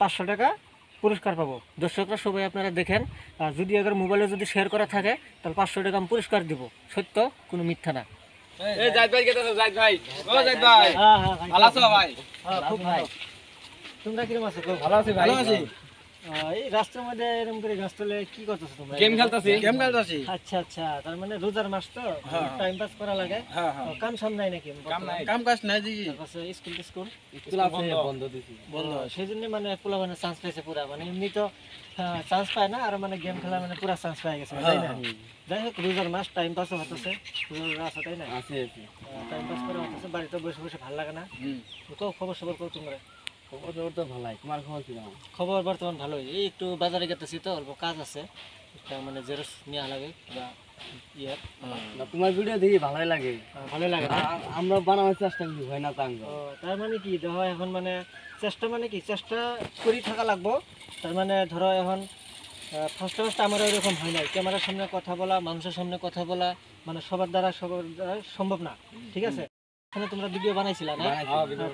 500 টাকা পুরস্কার পাবো। দর্শকরা সবাই আপনারা দেখেন, যদি আবার মোবাইলে যদি শেয়ার করা থাকে তাহলে 500 টাকা আমি পুরস্কার দিব, সত্য কোনো মিথ্যা না। এই জাহিদ ভাই কেটে জাহিদ ভাই, ও জাহিদ ভাই হ্যাঁ হ্যাঁ ভালো আছো ভাই? খুব ভালো। তোমরা কিরকম আছো? ভালো আছি ভাই। ভালো আছি। এই রাস্তার মধ্যে এরকম করে গাছ তলে কি করতেছো তোমরা? গেম খেলতাছি। আচ্ছা আচ্ছা, তার মানে রোজার মাস তো টাইম পাস করা লাগে। কাম সাম নাই নাকি? কাম কাজ নাই জি। স্কুল স্কুল আছে বন্ধ দিছি। বন্ধ, সেই জন্য মানে পোলা মানে চান্স পাইছে পুরা, মানে এমনি তো চান্স পায় না, আর মানে গেম খেলা মানে পুরা চান্স পাই গেছে, তাই না? যাই হোক, রোজার মাস টাইম পাসও হতেছে, রোজা আছে তাই না? টাইম পাস করা হতেছে, বাড়িতে বসে বসে ভালো লাগে না। তো খবর সবর করো তোমরা? খবর তো ভালোই, তোমার খবর কি? খবর বর্তমান ভালোই। এই একটু বাজারে গেতেছি তো, অল্প কাজ আছে, একটা মানে জেরক্স নেওয়া লাগে বা ইয়ে। তোমার ভিডিও দেখি ভালোই লাগে। ভালোই লাগে না? আমরা বানানোর চেষ্টা করি, হয় না তাঙ্গ। তার মানে কি দেখো, এখন মানে চেষ্টা মানে কি, চেষ্টা করি থাকা লাগবো। তার মানে ধরো এখন ফার্স্ট আমার এরকম হয় নাই, ক্যামেরার সামনে কথা বলা, মানুষের সামনে কথা বলা, মানে সবার দ্বারা সম্ভব না, ঠিক আছে? এখানে তোমরা ভিডিও বানাইছিলা না?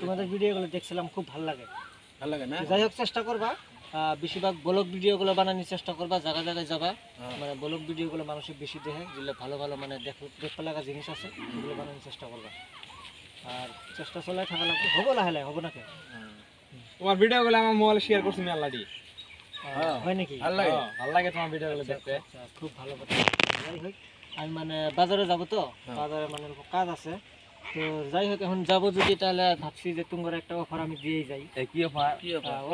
তোমাদের ভিডিওগুলো দেখছিলাম, খুব ভালো লাগে না? যাই হোক, চেষ্টা করবা বেশিরভাগ ব্লগ ভিডিওগুলো বানানোর চেষ্টা করবা, জায়গায় জায়গায় যাবা, মানে ব্লগ ভিডিওগুলো মানুষের বেশি দেখে, যেগুলো ভালো ভালো মানে দেখতে লাগা জিনিস আছে, সেগুলো বানানোর চেষ্টা করবা। আর চেষ্টা চলাই থাকা লাগবে, হবো লাহে লাহে, হবো নাকি? তোমার ভিডিওগুলো আমার মোবাইলে শেয়ার করছি আমি আল্লাহদি। হয় নাকি? ভালো লাগে তোমার ভিডিওগুলো দেখতে। খুব ভালো কথা। যাই হোক, আমি মানে বাজারে যাব তো, বাজারে মানে কাজ আছে, তো যাই হোক এখন যাবো যদি, তাহলে ভাবছি যে তোমার একটা অফার আমি দিয়েই যাই। কি অফার?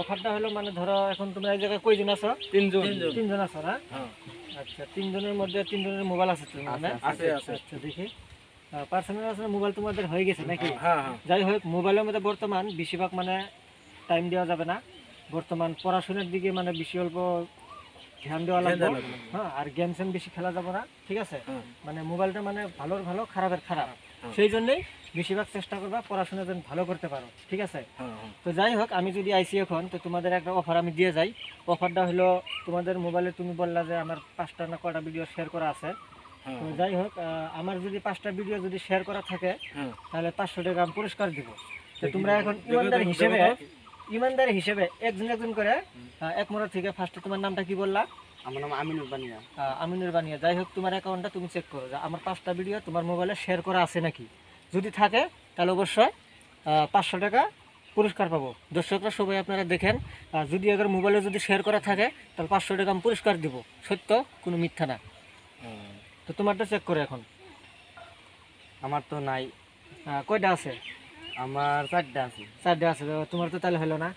অফারটা হলো মানে ধরো এখন তোমরা এই জায়গায় কয়জন আছো? তিনজন আছো না? আচ্ছা, তিনজনের মধ্যে তিনজনের মোবাইল আছে তো? আচ্ছা, দেখি পার্সোনাল আছে মোবাইল তোমাদের হয়ে গেছে নাকি? যাই হোক, মোবাইলের মধ্যে বর্তমান বেশিরভাগ মানে টাইম দেওয়া যাবে না, বর্তমান পড়াশোনার দিকে মানে বেশি অল্প ধ্যান দেওয়া লাগবে। হ্যাঁ, আর গেম সেম বেশি খেলা যাবে না, ঠিক আছে? মানে মোবাইলটা মানে ভালোর ভালো, খারাপের খারাপ, সেই জন্যই বেশিরভাগ চেষ্টা করবা পড়াশোনা যেন ভালো করতে পারো, ঠিক আছে? তো যাই হোক, আমি যদি আইসি এখন, তো তোমাদের একটা অফার আমি দিয়ে যাই। অফারটা হলো, তোমাদের মোবাইলে তুমি বললা যে আমার 5টা না কয়টা ভিডিও শেয়ার করা আছে, তো যাই হোক আমার যদি 5টা ভিডিও যদি শেয়ার করা থাকে তাহলে 500 টাকা আমি পুরস্কার দিব। তো তোমরা এখন ইমানদার হিসেবে একজন একজন করে এক মোড়া থেকে, ফার্স্টে তোমার নামটা কি বললা? আমার নাম আমিনুর বানিয়া। আমিনুর বানিয়া। যাই হোক, তোমার অ্যাকাউন্টটা তুমি চেক করো যে আমার 5টা ভিডিও তোমার মোবাইলে শেয়ার করা আছে নাকি। যদি থাকে তাহলে অবশ্যই 500 টাকা পুরস্কার পাবো। দর্শকরা সবাই আপনারা দেখেন, যদি আবার মোবাইলে যদি শেয়ার করা থাকে তাহলে 500 টাকা আমি পুরস্কার দিব, সত্য কোনো মিথ্যা না। তো তোমারটা চেক করো এখন। আমার তো নাই। কয়টা আছে? আমার 4টা আছে। 4টা আছে, তোমার তো তাহলে হলো না।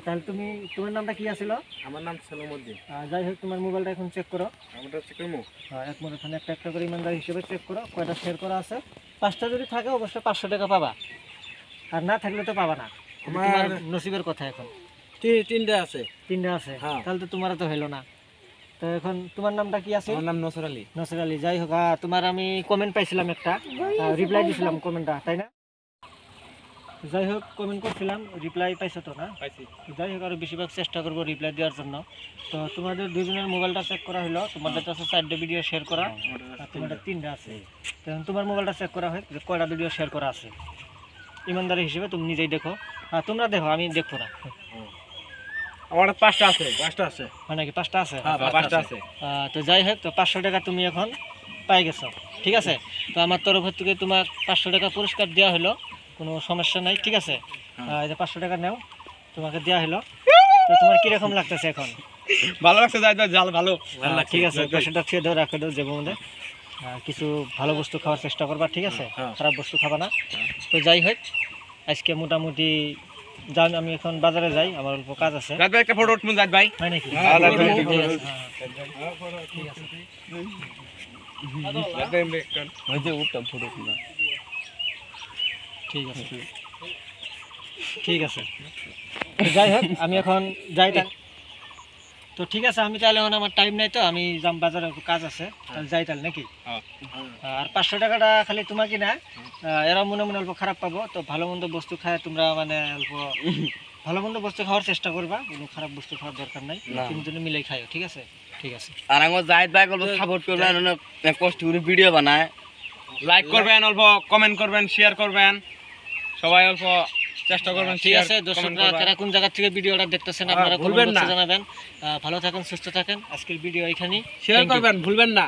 তাহলে তোমার নামটা কি আছিল? আমার নাম সালামউদ্দিন। যাই হোক, তোমার মোবাইলটা এখন চেক করো। আমারটা চেক করবো? এক মিনিট, একটা একটা করে ইমানদার হিসেবে চেক করো কয়টা শেয়ার করা আছে। 5টা যদি থাকে অবশ্যই 500 টাকা পাবা, আর না থাকলে তো পাবা না। তোমার নসিবের কথা। এখন 3টা আছে। 3টা আছে, তাহলে তো তোমার তো হলো না। তো এখন তোমার নামটা কি আছে? আমার নাম নসর আলী। নসর আলী। যাই হোক, তোমার আমি কমেন্ট পাইছিলাম একটা, রিপ্লাই দিছিলাম কমেন্টটা, তাই না? যাই হোক, কমেন্ট করছিলাম, রিপ্লাই পাইছো তো না? পাইছি। যাই হোক, আরো বেশিরভাগ চেষ্টা করবো রিপ্লাই দেওয়ার জন্য। তো তোমাদের দুজনের মোবাইলটা চেক করা হলো, তোমাদের কাছে 4টা ভিডিও শেয়ার করা, তোমাদের 3টা আছে। তখন তোমার মোবাইলটা চেক করা হয় যে কয়টা ভিডিও শেয়ার করা আছে। ইমানদারি হিসেবে তুমি নিজেই দেখো, তোমরা দেখো, আমি দেখবো না। আমার 5টা আছে। 5টা আছে মানে কি 5টা আছে? 5টা আছে। তো যাই হোক, তো 500 টাকা তুমি এখন পাই গেছো, ঠিক আছে? তো আমার তরফের থেকে তোমার 500 টাকা পুরস্কার দেওয়া হলো, কোনো সমস্যা নাই, ঠিক আছে? এই যে 500 টাকা নাও, তোমাকে দেওয়া হলো। তো তোমার কিরকম লাগতেছে এখন? ভালো লাগছে, যাই জাল ভালো। ঠিক আছে, পেশেন্টটা খেয়ে দাও, রাখে দাও, যাবো মধ্যে কিছু ভালো বস্তু খাওয়ার চেষ্টা করবা, ঠিক আছে? খারাপ বস্তু খাবা না। তো যাই হোক, আজকে মোটামুটি যান, আমি এখন বাজারে যাই, আমার অল্প কাজ আছে। একটা ফটো উঠবো জাহিদ ভাই, হয় নাকি? ঠিক আছে, ঠিক আছে। যাই হোক, আমি এখন যাই। তো ঠিক আছে, আমি তাহলে এখন আমার টাইম নাই, তো আমি যাম বাজারে, কাজ আছে, তাহলে যাই তাহলে নাকি? আর 500 টাকাটা খালি তোমাকে না, এরা মনে মনে অল্প খারাপ পাবো, তো ভালো মন্দ বস্তু খায় তোমরা, মানে অল্প ভালো মন্দ বস্তু খাওয়ার চেষ্টা করবা, কোনো খারাপ বস্তু খাওয়ার দরকার নাই, তিনজনে মিলেই খাইও, ঠিক আছে? ঠিক আছে। আর আমার জাহিদ ভাই অল্প সাপোর্ট করবেন, অনেক কষ্ট করে ভিডিও বানায়, লাইক করবেন, অল্প কমেন্ট করবেন, শেয়ার করবেন, সবাই অল্প চেষ্টা করবেন। ঠিক আছে দর্শকরা কারা কোন জায়গা থেকে ভিডিওটা দেখতেছেন আপনারা ভুলবেন কমেন্ট না। বক্সে জানাবেন। ভালো থাকেন, সুস্থ থাকেন। আজকের ভিডিও এখানেই। Share Thank you. করবেন, ভুলবেন না।